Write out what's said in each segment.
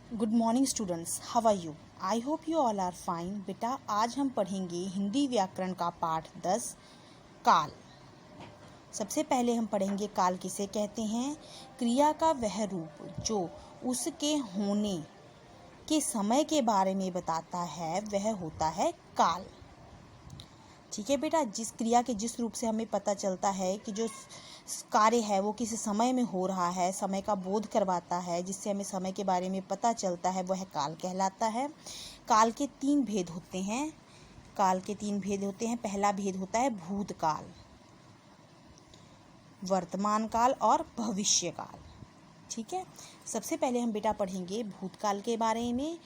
Good morning students, how are you? I hope you all are fine. बेटा आज हम पढ़ेंगे हिंदी व्याकरण का पाठ 10 काल। सबसे पहले हम पढ़ेंगे काल किसे कहते हैं। क्रिया का वह रूप जो उसके होने के समय के बारे में बताता है वह होता है काल। ठीक है बेटा, जिस क्रिया के जिस रूप से हमें पता चलता है कि जो कार्य है वो किसी समय में हो रहा है, समय का बोध करवाता है, जिससे हमें समय के बारे में पता चलता है, वह काल कहलाता है। काल के तीन भेद होते हैं। पहला भेद होता है भूतकाल, वर्तमान काल और भविष्य काल। ठीक है, सबसे पहले हम बेटा पढ़ेंगे भूतकाल के बारे में।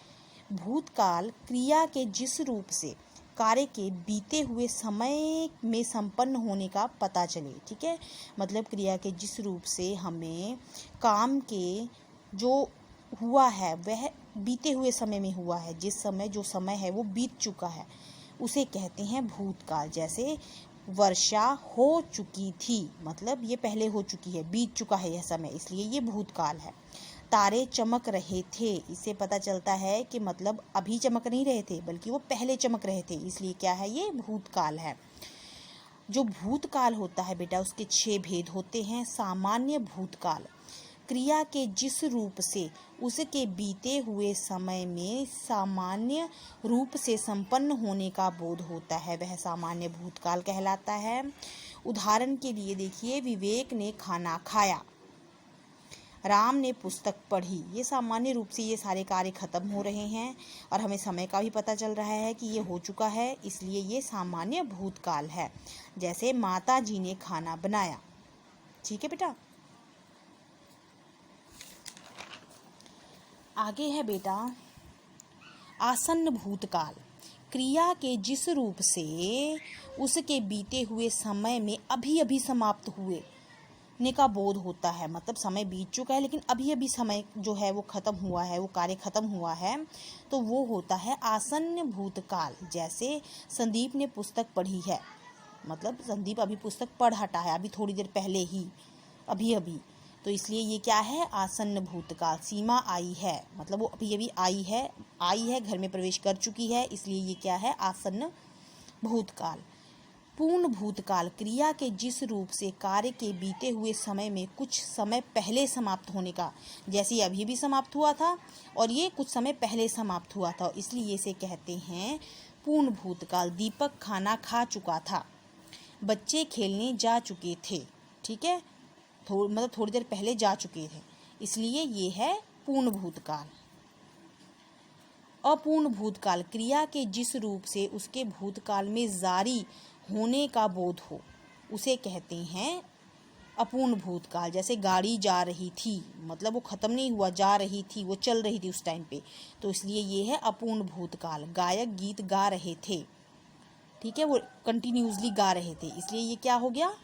भूतकाल क्रिया के जिस रूप से कार्य के बीते हुए समय में संपन्न होने का पता चले। ठीक है, मतलब क्रिया के जिस रूप से हमें काम के जो हुआ है वह बीते हुए समय में हुआ है, जिस समय जो समय है वो बीत चुका है, उसे कहते हैं भूतकाल। जैसे वर्षा हो चुकी थी, मतलब ये पहले हो चुकी है, बीत चुका है यह समय, इसलिए ये भूतकाल है। तारे चमक रहे थे, इससे पता चलता है कि मतलब अभी चमक नहीं रहे थे बल्कि वो पहले चमक रहे थे, इसलिए क्या है, ये भूतकाल है। जो भूतकाल होता है बेटा उसके 6 भेद होते हैं। सामान्य भूतकाल क्रिया के जिस रूप से उसके बीते हुए समय में सामान्य रूप से संपन्न होने का बोध होता है, वह सामान्य भूतकाल कहलाता है। उदाहरण के लिए देखिए, विवेक ने खाना खाया, राम ने पुस्तक पढ़ी। ये सामान्य रूप से ये सारे कार्य खत्म हो रहे हैं और हमें समय का भी पता चल रहा है कि ये हो चुका है, इसलिए ये सामान्य भूतकाल है। जैसे माता जी ने खाना बनाया। ठीक है बेटा, आगे है बेटा आसन्न भूतकाल। क्रिया के जिस रूप से उसके बीते हुए समय में अभी अभी समाप्त हुए ने का बोध होता है, मतलब समय बीत चुका है लेकिन अभी अभी समय जो है वो खत्म हुआ है, वो कार्य खत्म हुआ है, तो वो होता है आसन्न भूतकाल। जैसे संदीप ने पुस्तक पढ़ी है, मतलब संदीप अभी पुस्तक पढ़ हटा है, अभी थोड़ी देर पहले ही, अभी अभी, तो इसलिए ये क्या है, आसन्न भूतकाल। सीमा आई है, मतलब वो अभी अभी आई है, घर में प्रवेश कर चुकी है, इसलिए ये क्या है, आसन्न भूतकाल। पूर्ण भूतकाल क्रिया के जिस रूप से कार्य के बीते हुए समय में कुछ समय पहले समाप्त होने का, जैसे अभी भी समाप्त हुआ था और ये कुछ समय पहले समाप्त हुआ था, इसलिए इसे कहते हैं पूर्ण भूतकाल। दीपक खाना खा चुका था, बच्चे खेलने जा चुके थे। ठीक है, मतलब थोड़ी देर पहले जा चुके थे, इसलिए ये है पूर्ण भूतकाल। अपूर्ण भूतकाल क्रिया के जिस रूप से उसके भूतकाल में जारी होने का बोध हो, उसे कहते हैं अपूर्ण भूतकाल। जैसे गाड़ी जा रही थी, मतलब वो खत्म नहीं हुआ, जा रही थी, वो चल रही थी उस टाइम पे, तो इसलिए ये है अपूर्ण भूतकाल। गायक गीत गा रहे थे, ठीक है, वो कंटिन्यूसली गा रहे थे, इसलिए ये क्या हो गया,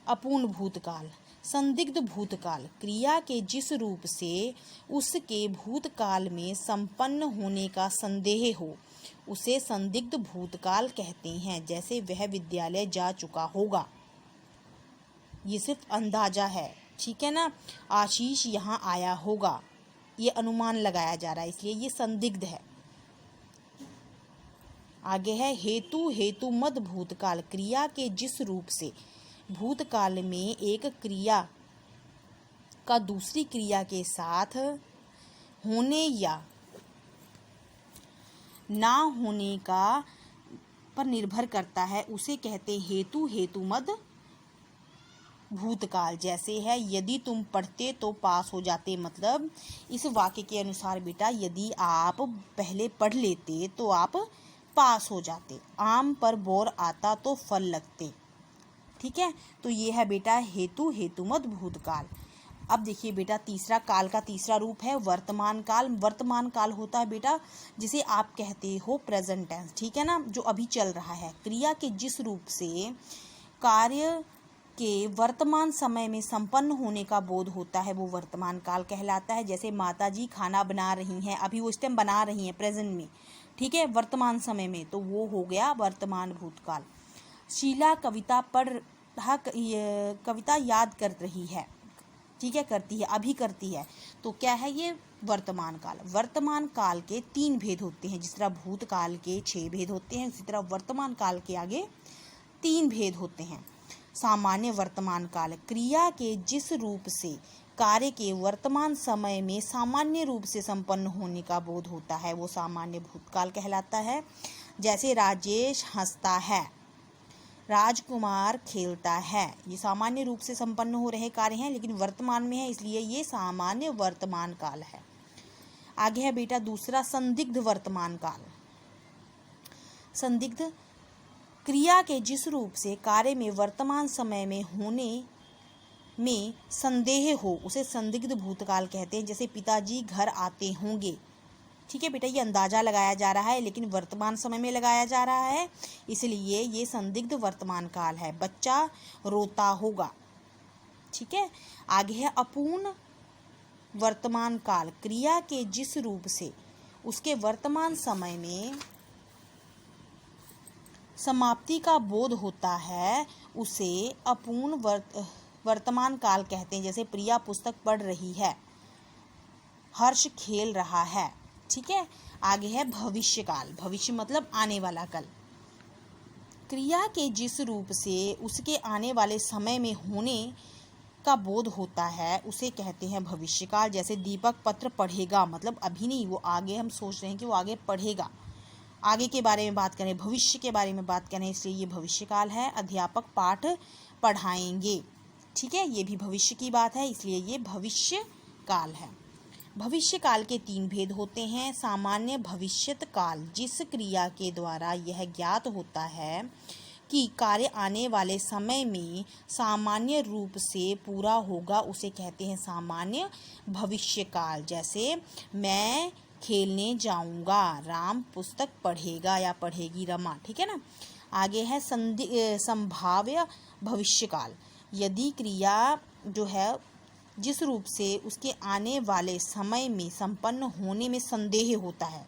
अपूर्ण भूतकाल। संदिग्ध भूतकाल क्रिया के जिस रूप से उसके भूतकाल में संपन्न होने का संदेह हो, उसे संदिग्ध भूतकाल कहते हैं। जैसे वह विद्यालय जा चुका होगा, ये सिर्फ अंदाजा है, ठीक है ना। आशीष यहाँ आया होगा, ये अनुमान लगाया जा रहा है, इसलिए ये संदिग्ध है। आगे है हेतु मद भूतकाल क्रिया के जिस रूप से भूतकाल में एक क्रिया का दूसरी क्रिया के साथ होने या ना होने का पर निर्भर करता है, उसे कहते हेतु मद भूतकाल। जैसे है, यदि तुम पढ़ते तो पास हो जाते, मतलब इस वाक्य के अनुसार बेटा यदि आप पहले पढ़ लेते तो आप पास हो जाते। आम पर बोर आता तो फल लगते। ठीक है, तो ये है बेटा हेतु मद भूतकाल। अब देखिए बेटा तीसरा काल का तीसरा रूप है वर्तमान काल। वर्तमान काल होता है बेटा जिसे आप कहते हो प्रेजेंट टेंस, ठीक है ना, जो अभी चल रहा है। क्रिया के जिस रूप से कार्य के वर्तमान समय में संपन्न होने का बोध होता है वो वर्तमान काल कहलाता है। जैसे माता जी खाना बना रही हैं, अभी वो इस टाइम बना रही हैं प्रेजेंट में, ठीक है, वर्तमान समय में, तो वो हो गया वर्तमान भूतकाल। शीला कविता याद कर रही है, ठीक है, करती है, अभी करती है। तो क्या है ये? वर्तमान काल। वर्तमान काल के 3 भेद होते हैं। जिस तरह भूतकाल के 6 भेद होते हैं, उसी तरह वर्तमान काल के आगे 3 भेद होते हैं। सामान्य वर्तमान काल, क्रिया के जिस रूप से कार्य के वर्तमान समय में सामान्य रूप से संपन्न होने का बोध होता है वो सामान्य भूतकाल कहलाता है। जैसे राजेश हंसता है, राजकुमार खेलता है, ये सामान्य रूप से संपन्न हो रहे कार्य हैं लेकिन वर्तमान में है, इसलिए ये सामान्य वर्तमान काल है। आगे है बेटा दूसरा संदिग्ध वर्तमान काल। संदिग्ध, क्रिया के जिस रूप से कार्य में वर्तमान समय में होने में संदेह हो उसे संदिग्ध भूतकाल कहते हैं। जैसे पिताजी घर आते होंगे, ठीक है बेटा, ये अंदाजा लगाया जा रहा है लेकिन वर्तमान समय में लगाया जा रहा है, इसलिए ये संदिग्ध वर्तमान काल है। बच्चा रोता होगा, ठीक है। आगे है अपूर्ण वर्तमान काल, क्रिया के जिस रूप से उसके वर्तमान समय में समाप्ति का बोध होता है उसे अपूर्ण वर्तमान काल कहते हैं। जैसे प्रिया पुस्तक पढ़ रही है, हर्ष खेल रहा है, ठीक है। आगे है भविष्य काल। भविष्य मतलब आने वाला कल। क्रिया के जिस रूप से उसके आने वाले समय में होने का बोध होता है उसे कहते हैं भविष्य काल। जैसे दीपक पत्र पढ़ेगा, मतलब अभी नहीं, वो आगे हम सोच रहे हैं कि वो आगे पढ़ेगा, आगे के बारे में बात करें, भविष्य के बारे में बात करें, इसलिए ये भविष्य काल है। अध्यापक पाठ पढ़ाएंगे, ठीक है, ये भी भविष्य की बात है, इसलिए ये भविष्य काल है। भविष्य काल के 3 भेद होते हैं। सामान्य भविष्यत काल, जिस क्रिया के द्वारा यह ज्ञात होता है कि कार्य आने वाले समय में सामान्य रूप से पूरा होगा उसे कहते हैं सामान्य भविष्य काल। जैसे मैं खेलने जाऊंगा, राम पुस्तक पढ़ेगा या पढ़ेगी रमा, ठीक है ना। आगे है संभाव्य भविष्य काल, यदि क्रिया जो है जिस रूप से उसके आने वाले समय में संपन्न होने में संदेह होता है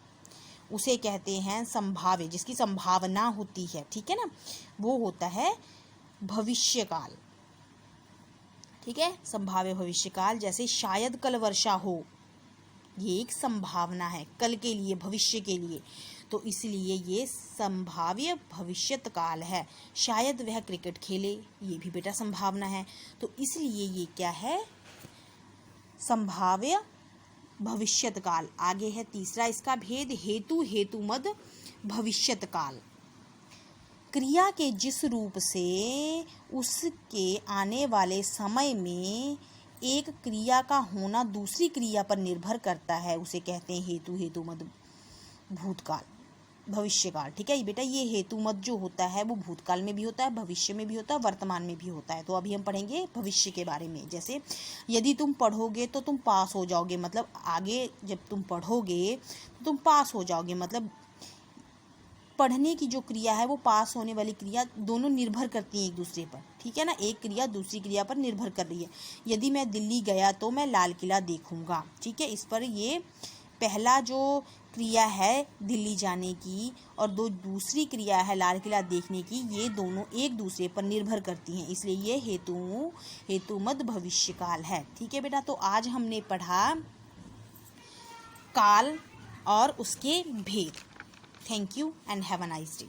उसे कहते हैं संभाव्य, जिसकी संभावना होती है, ठीक है ना, वो होता है भविष्य काल, ठीक है, संभाव्य भविष्य काल। जैसे शायद कल वर्षा हो, ये एक संभावना है कल के लिए, भविष्य के लिए, तो इसलिए ये संभाव्य भविष्यत काल है। शायद वह क्रिकेट खेले, ये भी बेटा संभावना है, तो इसलिए ये क्या है? संभाव्य भविष्यत काल। आगे है तीसरा इसका भेद, हेतु हेतुमद भविष्यत काल, क्रिया के जिस रूप से उसके आने वाले समय में एक क्रिया का होना दूसरी क्रिया पर निर्भर करता है उसे कहते हैं हेतु हेतुमद भूतकाल भविष्यकाल, ठीक है बेटा। ये हेतुमद जो होता है वो भूतकाल में भी होता है, भविष्य में भी होता है, वर्तमान में भी होता है। तो अभी हम पढ़ेंगे भविष्य के बारे में। जैसे यदि तुम पढ़ोगे तो तुम पास हो जाओगे, मतलब आगे जब तुम पढ़ोगे तो तुम पास हो जाओगे, मतलब पढ़ने की जो क्रिया है वो पास होने वाली क्रिया दोनों निर्भर करती हैं एक दूसरे पर, ठीक है ना, एक क्रिया दूसरी क्रिया पर निर्भर कर रही है। यदि मैं दिल्ली गया तो मैं लाल किला देखूंगा, ठीक है, इस पर ये पहला जो क्रिया है दिल्ली जाने की और दूसरी क्रिया है लाल किला देखने की, ये दोनों एक दूसरे पर निर्भर करती हैं, इसलिए ये हेतुमद भविष्यकाल है, ठीक है बेटा। तो आज हमने पढ़ा काल और उसके भेद। Thank you and have a nice day.